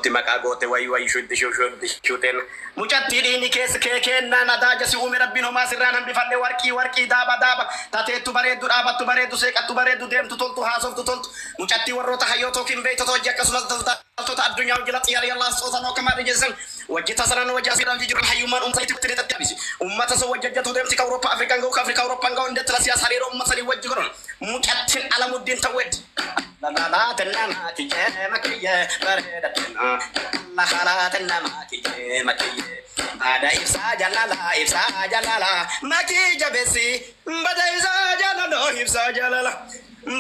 maqaa goote wayi shuuteen mucattii dhiini keessa kee kennaa nadaa jasi uume rabbiin homaa sirraan hambifallee warqii daaba tateettu bareeddu dhaabattu bareeddu seeqattu bareeddu deemtu toltu haasoftu toltu mucattii warroota hayyootoo kin beeytota hojii akkasumas daltota addunyaa hojii laxxii yaalaa soosanoo kamaa dhijeessan wajji tasaran wajji asirraan jiran hayyummaan umsa itti tiree tattaabisi ummata sa wajjajjatu deemti ka Awurooppaa Afrikaan ga'u ka Afrikaa Awurooppaan ga'u indetti la siyaasa hariiroo umma sadii wajji godhan mucattiin Alamuddin Tawwed la tenama kiyye makiyye bareda tena la khala tenama kiyye makiyye ada ifsa jalala makiyye besi bada ifsa jalala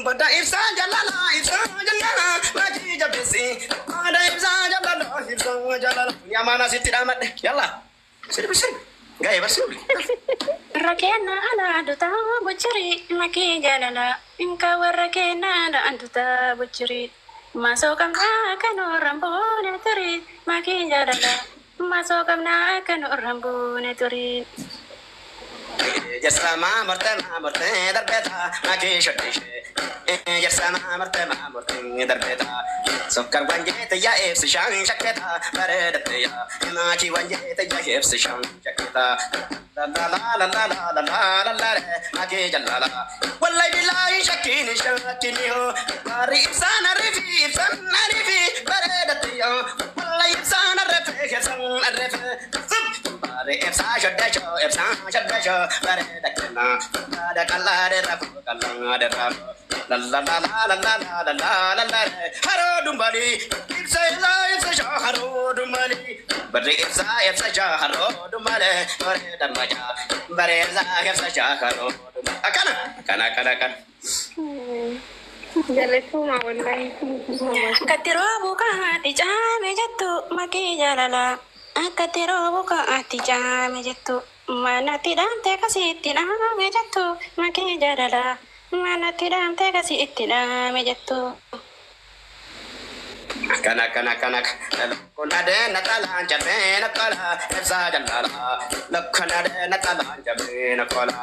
bada ifsa jalala makiyye besi ada ifsa jalala ya mana sitti damadde yalla sirbi gaya bersih Rakena ala duta bujuri maki jalala inka warakena ala anduta bujuri masukam na kanu rambune turi maki jalala masukam na kanu rambune turi Jasama martama darbeta maki shadishe Jasama martama darbeta Sokar wanjete ya efsi shan shaketa baredete ya maki wanjete ya efsi shan shaketa la maki jalala wallahi billahi shakini ho bari insana rifi baredete ya wallahi insana rifi Bare efsa shadasho bare dakna ada kalare rabu kalanga de rabu la haro dumbali efsa haro dumbali bare efsa haro dumbali bare damaja bare efsa haro kana Jaletuma wallahi katiro buka dijame jattu maki jalala Akatero buka ati jame jettu mana tidante kasiti name jettu maki jarala mana tidante kasiti name jettu kana kona de natala jabe nakala efsa jalala lakana de natala jabe nakala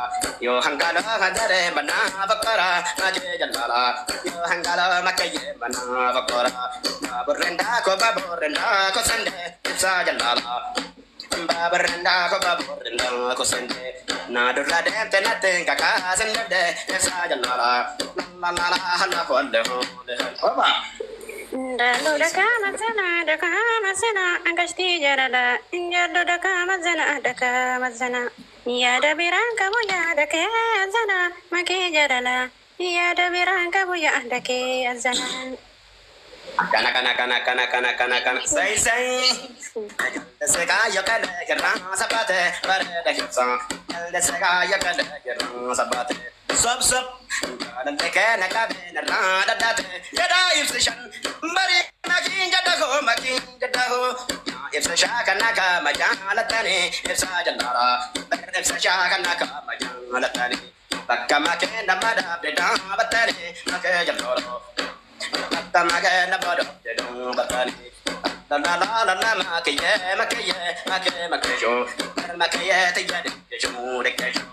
yo hangala hadare bana bakara aje jalala yo hangala makaye bana bakara baburenda ko sande efsa jalala baburenda ko sande na durla de tenate kaka sande de efsa jalala la hala ko de hoba Dalu daka mazana angasti jarala injadu daka mazana ya da biranga buya dake azana maki jarala ya da biranga buya dake azana kana sai seka yakala gerang sabate bareda hipsa seka yakala gerang sabate sab dan teke nakabe narada date yada ifshan bari makin jadaho ifsa shaka naka majalatani ifsa jandara ifsa shaka naka majalatani bakka makin namada beda batani makin jandoro bakka makin namada beda batani la makiye tiyade jo dekesho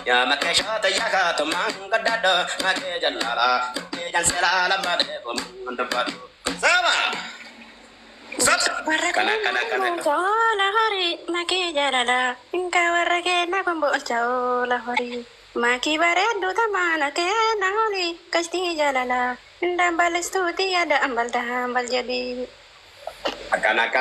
ya makesha tayaka to mangadado make jalala jan sela la made ko mandapado sama kana la hari maki jalala inka warake na kombo la hari maki baredu tamana ke na holi kasti jalala ndambal stuti ada ambal jadi kana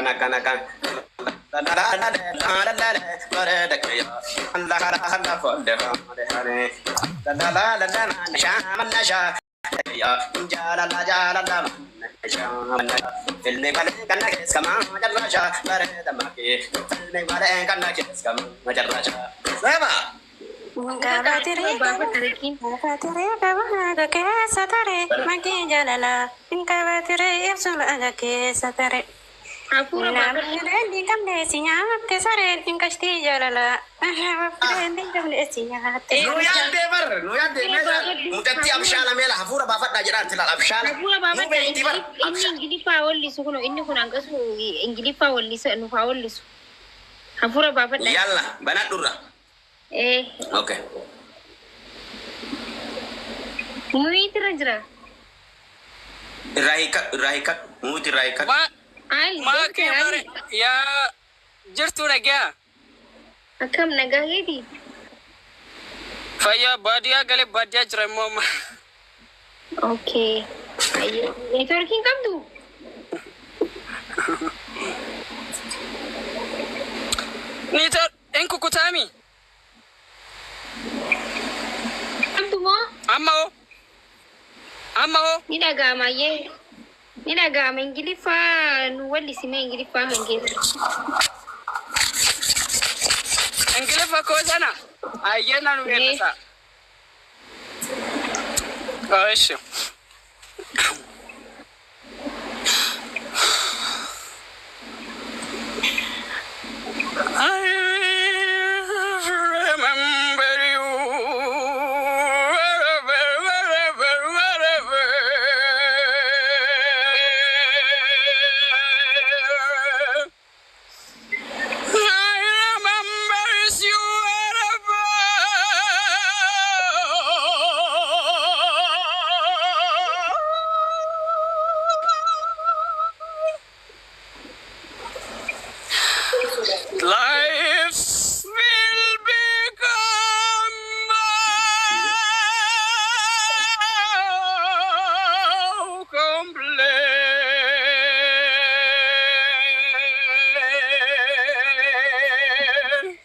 Aku di kam desinya tesare ingkasti jalala di kam desinya no yande mutatti abshala mela hafura bafat dajiran tilal abshala hafura bafat ini gidi pawol lisu kuno inni kun angasu ingili pawol lisu anu pawol lisu hafura bafat yalla banat durra okay muiti rajra rahikat muti rahikat Al, Maakii bare yaa jirtu nagaa. akam nagahedi. Fayyaa baadiyyaa galee baadiyyaa jira immoo amma. Okay. Networking kamtu? Niita in kukutaami. Kamtu mo? Amma hoo. Ni dhaga'ama yee. Ni dhaga'ama Ingiliffaa nu wallisime Ingiliffaa hangeessa. Ingiliffa koo sana ayyaana nu kennisaa. Oishi. I remember you wherever. I remember you wherever. Life will become complete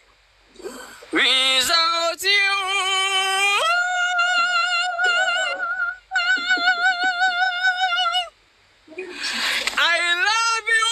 without you. I love you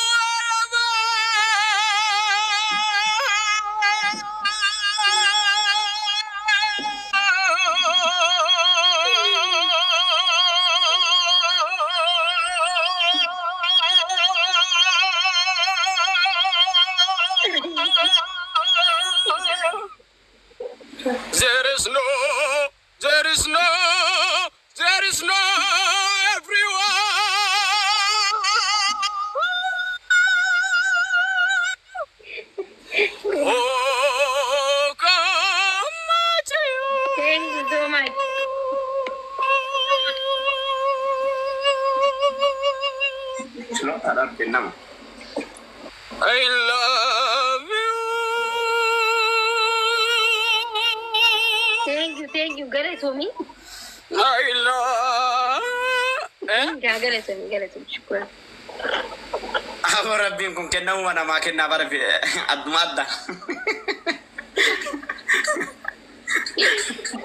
There is no everyone. Oh, come to you. Thank you so much. Suno ada pinam. I love you. Thank you. Galatomi. I love. Galatomi. Shukran. Aku Rabbi kun kenna mana makin na bar admadda.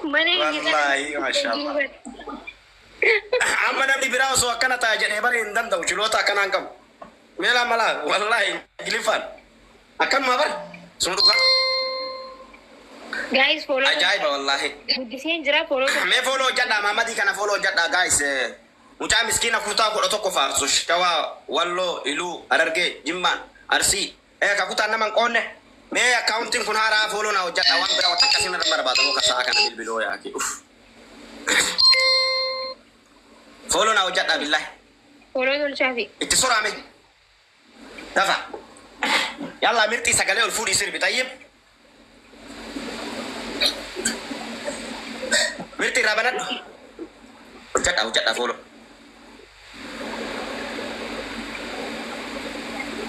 Mana Wallahi masyaallah. Amma namni biraw so akana ta jene bare indan daw chulota kana kam. Mela mala wallahi gilifan. Akan mabar sunduka. Guys, follow. Ajaib wallahi. Budisiin jira follow. Me follow jadda mamadi kana follow jadda guys. Mucha miskina kuta ko to ko farso shawa wallo ilu ararge jimman arsi kakuta naman konne me accounting kun hara follow na jadda wan bra wata kasina nambar ba to ka sa kana bilbilo ya ki follow na jadda billahi Follow dul shafi. ittisura me dafa yalla mirti sagale ul fudi sirbi tayyib mirti rabanat jadda follow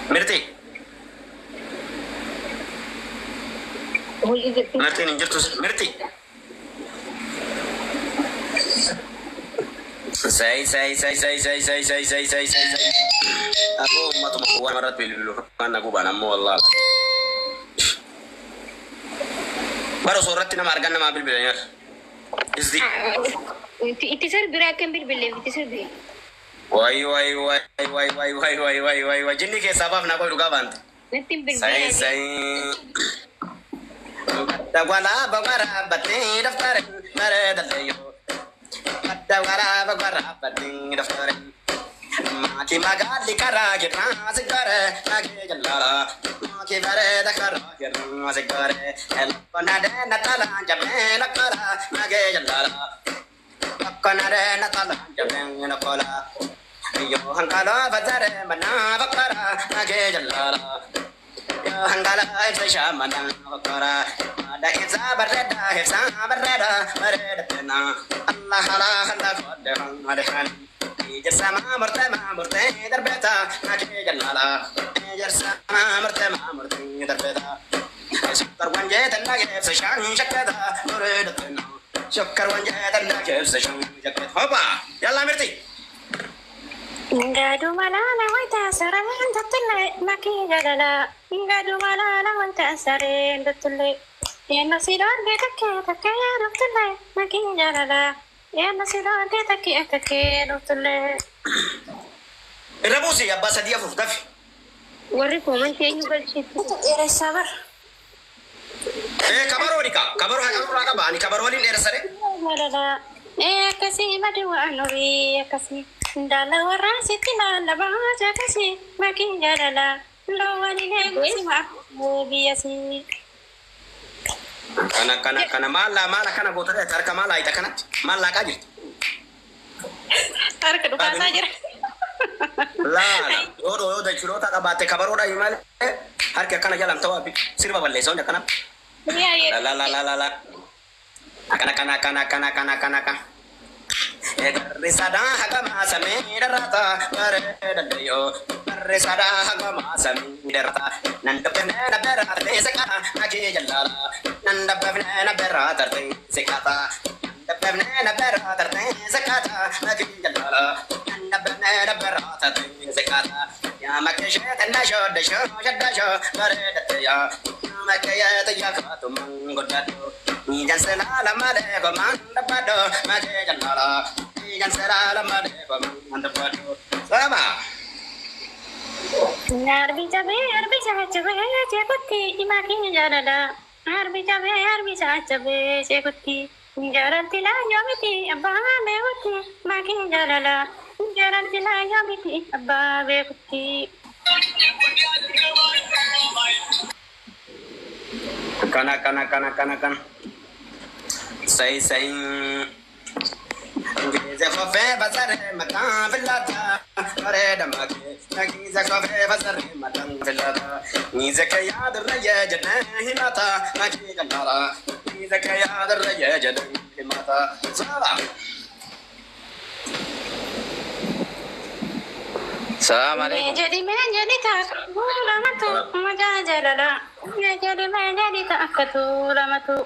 Mirti, Mirti ninjir tuh Mirti. Say. Aku matu mau marat pilih dulu. Kan aku banamu Allah. Baru surat nama harga nama bil bilnya. Isdi. Itisar bira kan bil itisar bira. Wai. Jinni ke sabab nak kau juga bant. Nanti bil Say. Dawala bagara batin daftar mare dalayo. Dawala bagara batin daftar. Maki magali kara kita segare lagi jalala. Maki bare dakara kita segare. El panade natala jamne nakara lagi jalala. Panade natala jamne nakala. Yo hangkala bazare mana bakara lagi jalala. Yo hangkala isha mana bakara. Ada isa bereda bereda pena. Allah Allah Allah kodeh Ejersa murte darbeta nake jalala. Ejersa murte darbeta. Shakkar wanje tanna gefse shan shakkada nuredatna. Shakkar wanje tanna gefse shan shakkada. Hopa, yalla mirti. Gadu malala waita sarahan tatule maki jalala. Gadu malala waita sarahan tatule. Yana sidon de takke tatule maki jalala. Yana sidon de takke tatule. Rabusi abba sadia fufdafi. warri komantii eenyu galcheetti Eres sabar. Kabaro dika, kabaro hakan ka ani kabaro lin ersare. Jalala. Kasi madu anuri kasi. Dala warra sitina labaja kasi maki jalala. Lawani ne kasi ma biasi. Kana mala kana botare tarka mala ita kana mala ka jirti. Harka duka saja. La yo da chulota ka bate kabaro da imal harka kana jalan tawabi sirba balle sonja kana. Iya iya. La kana Risada hagama sami darata baradayo Risada hagama sami darata nanda pena berata sekata aji jalala nanda pena berata sekata nanda pena berata sekata aji jalala nanda pena berata sekata ya makashe tanna shadda baradaya makaya tayakatu mangodado Ijan selala made komanda pado made jalala Ijan selala made komanda pado sama Arbi cabe cekuti imakin jalala Arbi cabe cekuti jalan tila yomiti abba mewuti makin jalala jalan tila yomiti abba mewuti Kana Say Gize khofe bazare matan filata Mare damake Gize khofe bazare matan filata Gize ke yaad raye jane himata Naki jalala Gize ke yaad raye jane himata Sala Assalamualaikum. Jadi tak lama tu maja jalala jadi tak tu lama tu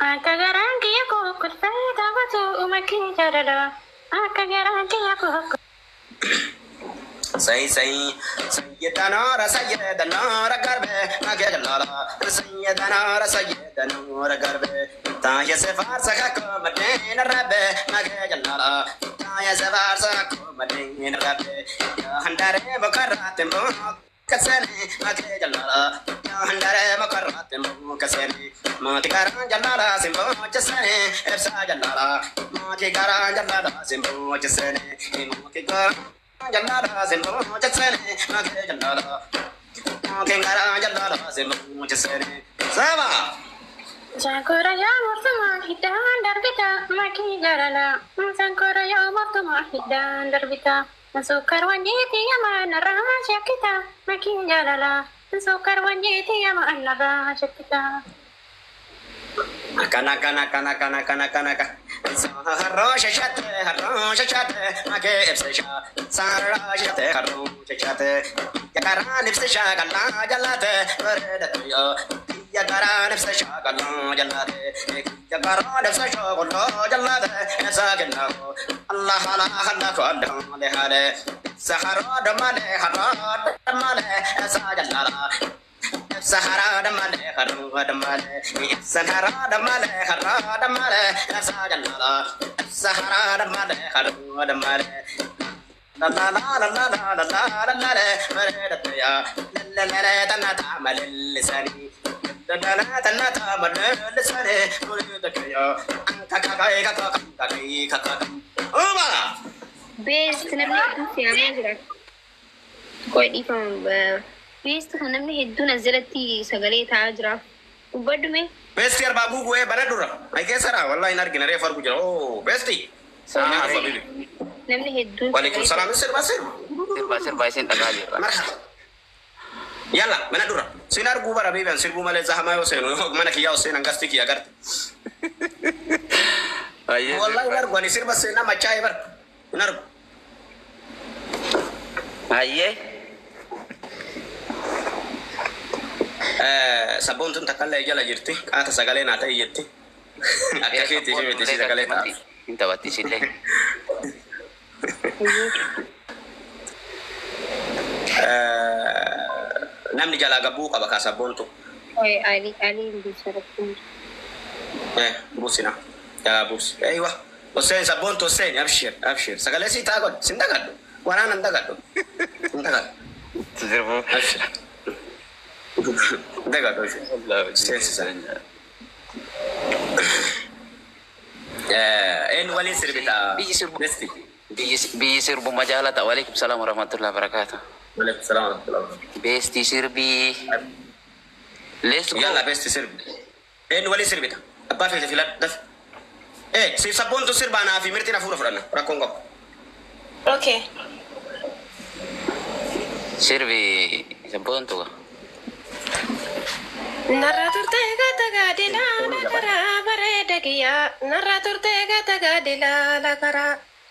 Kagaran dia ko kurta dawatu umaki jalala Kagaran dia ko Say Sayyidana ragarbe Mage jalala Sayyidana ragarbe Taya se farsa kako madina rabbe Mage jalala Taya se farsa kako madina rabbe Ya handare bukaratim kasene mage jalala Ya handare bukaratim kasene Mati karan jalala simbo chasene Epsa jalala Mati karan jalala simbo chasene Mati karan jalala simbo chasene Mage jalala Mati karan jalala simbo chasene Sama Sankora ya murtuma hidan darbita maki jalala Sankora ya murtuma hidan darbita Sukar wanjiti ya mana raja kita maki jalala Sukar wanjiti ya mana raja kita Kana Harro shashate Mage epsesha Sarra shate harro shashate Yakaran epsesha kala jalate Varedatuyo Yakaran epsesha kala jalate Yakaran epsesha kala jalate Esa kenao Allah ko hale Sahara damale Esa jalala Sahara damale Sahara damale Esa jalala Sahara damale La la la la la la la la la la Varedatuya La la la tanata malillisani Tanata malillisani Varedatuya Kakai Oma beest namni hedduu siyaamee jira qoy dhiifama beest kan namni hedduun as jalatti sagalee taa'aa jira dubbadhume Besti arba gugu bana dura. Ai kesara wallahi nar gina refar gujara. Oh, besti. Sama apa bibi? namni hedduun Waalaikumsalam sir basir. Sirba isin dhagaa jirra. Marhaba. Yalla, mana dura. Sinar gubara bibi an sirbu male zahama yo sen. Mana kiya o sen angasti kiya garte. Ayyan. Wallahi nar gwani sir basir na machai bar. Nar Aye. Sabboontuun takka illee jala jirti. Qaata sagalee naa ta'e jetti. Akka keetti fi miti sagalee ta'a. Inta batti sille. Namni jalaa gabbuu qaba kaa sabboontu. Ali bisarapun. Buusina. Jalaa buusi. Eeywa. Hussein sabboontu Hussein abshir abshir. Sagalee sii taa godhe. Sin dagadhu. Waraana hin dagadhu. Hin dagadhu. Sirbu. Abshir. Dagadhu abshir. Seensisa. Eenyu waliin sirbita. Besti. Biyyi sirbu majaalata. Waalaikumsalam warahmatullahi wabarakatuh. Waalaikumsalam warahmatullahi wabarakatuh. Besti sirbi. Let's go. Yalla besti sirbi. Eenyu waliin sirbita. Abbaa feete filadha. Siif sabboontu sirbaa naa fi mirtiin hafuura fudhanna. Rakkoon qabu. Okay. Sirbi sabboontu ka. Narra turte gata gadila la kara bareda kiya. Narra turte gata gadila la kara.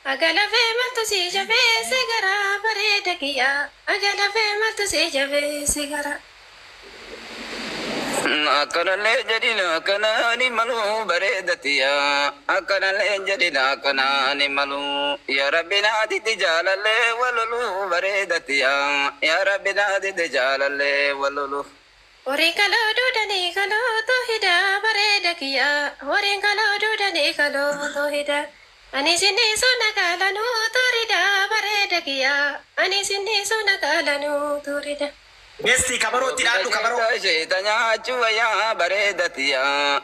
Agala fe maltu si jave sigara bareda kiya. Agala fe maltu si jave sigara. Akanale jadina akanani malu baredatiya. Akanale jadina akanani malu. Ya Rabbi nadi tijalale walulu baredatiya. Ya Rabbi nadi tijalale walulu. Orin kalo dudani kalo tohida bareda kiya. Orin kalo dudani kalo tohida. Ani sini sona kala nu torida bareda kiya. Ani sini sona kala nu torida. Besti kabarootti dhaadhu kabaroo. Sheeta nyaachuwaya bareedatiya.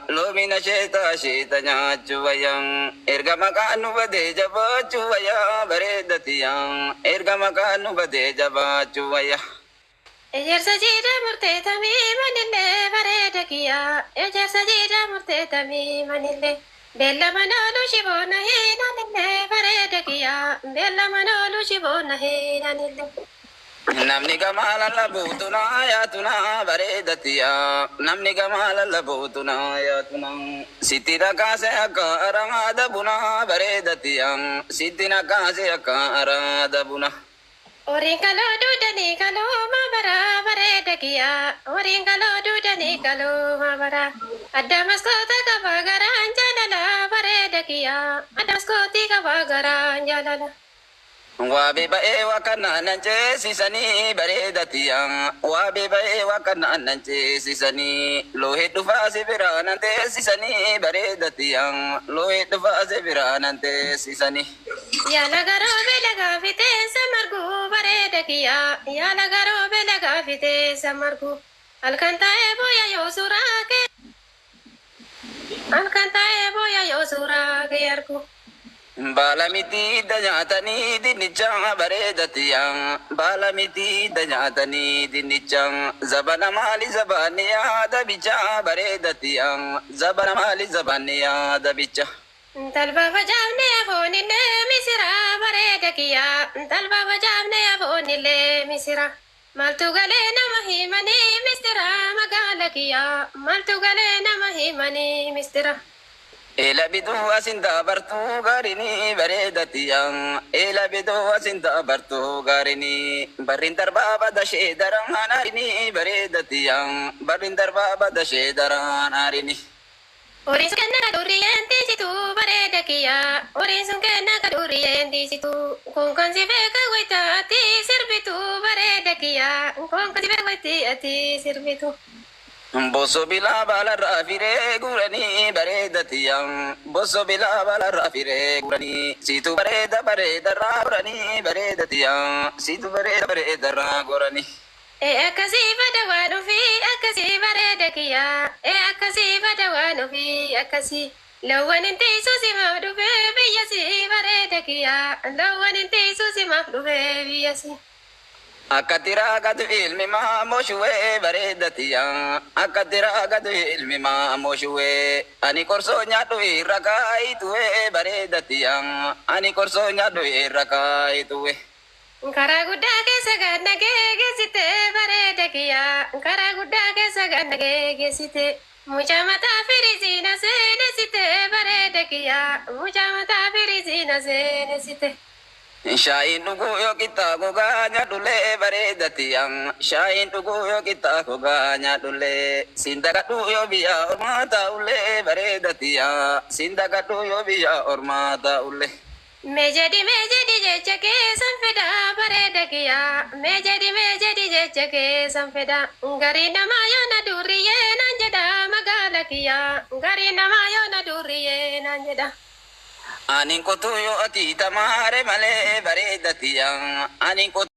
Loomina sheeta nyaachuwaya. Erga maqaan nu badee jabaachuwaya bareedatiya. Erga maqaan nu badee jabaachuwaya. Ejersa jida murte tamiimanille bareda kiya. Ejersa jida murte tamiimanille. Bella manolu shibona hinanille bareda kiya. Bella manolu shibona hinanille. Namni gamala labutuna yaatuna bareedatiya. Namni gamala labutuna yaatuna. Sittina kaase akka araada buna bareedatiya. Sittina kaase akka araada buna. Orin kalo dudani kalo mabara bareda kiya. Orin kalo dudani kalo mabara. Adda maskota kabagaran jalala bareda kiya. Adda maskoti kabagaran jalala. Wabe bae wakana nanje sisani baredatiya. Wabe bae wakana nanje sisani. Lohe dufa sibira nante sisani baredatiya. Lohe dufa sibira nante sisani. Yala garo belaga fite samargu bareda kiya. Yala garo belaga fite samargu. Alkantae boya yo surake. Alkantae boya yo surake yargu. Balamiti danyatani dinicha baredatiya. Balamiti danyatani dinicha. Zabana mali zabaniya dabicha baredatiya. Zabana mali zabaniya dabicha. Talba fajamne afonille misira bareda kiya. Talba fajamne afonille misira. Maltu gale nama himani mistira magala kiya. Maltu gale nama himani mistira. Ela bidu asinta bartu garini baredatiya. Ela bidu asinta bartu garini. Barin darbaba dashe daran harini baredatiya. Barin darbaba dashe daran harini. Orin sunkenna kaduriyeenti situ bareda kiya. Orin sunkenna kaduriyeenti situ. Konkan si beka waita ati sirbitu bareda kiya. Konkan si beka waiti ati sirbitu. Boso bila bala rafire gurani baredatiya. Boso bila bala rafire gurani. Situ bareda bareda ragurani baredatiya. Situ bareda ragurani. Akasi badawanu fi akasi bareda kiya. Akasi badawanu fi akasi. Lawan inti susi mahdu baby yasi bareda kiya. Lawan inti susi mahdu baby yasi. Akatira gadu ilmi ma moshuwe baredatiya. Akatira gadu ilmi ma moshuwe. Ani korso nyadu irakai tuwe baredatiya. Ani korso nyadu irakai tuwe. Kara gudda keessa ganna geessite bareda kiya. Kara gudda keessa ganna geessite. Mucha mataa firisina seenesite bareda kiya. Mucha mataa firisina seenesite. Shaayin dhuguu yoo qixxaa gogaa nyaadhulee bareedati yang shaayin dhuguu yoo qixxaa gogaa nyaadhulee siin dagadhuu yoo biyya ormaa taa'ullee bareedati yang siin dagadhuu yoo biyya ormaa taa'ullee. Mejadi jecha keessan feda bareeda kiyyaa. Mejadi jecha keessan feda. Garii namaa yoo na durriyyee naan jedha magaala kiyyaa. Garii namaa yoo na durriyyee naan jedha. Anin kotu yo ati tamare male baredati yang anin kotu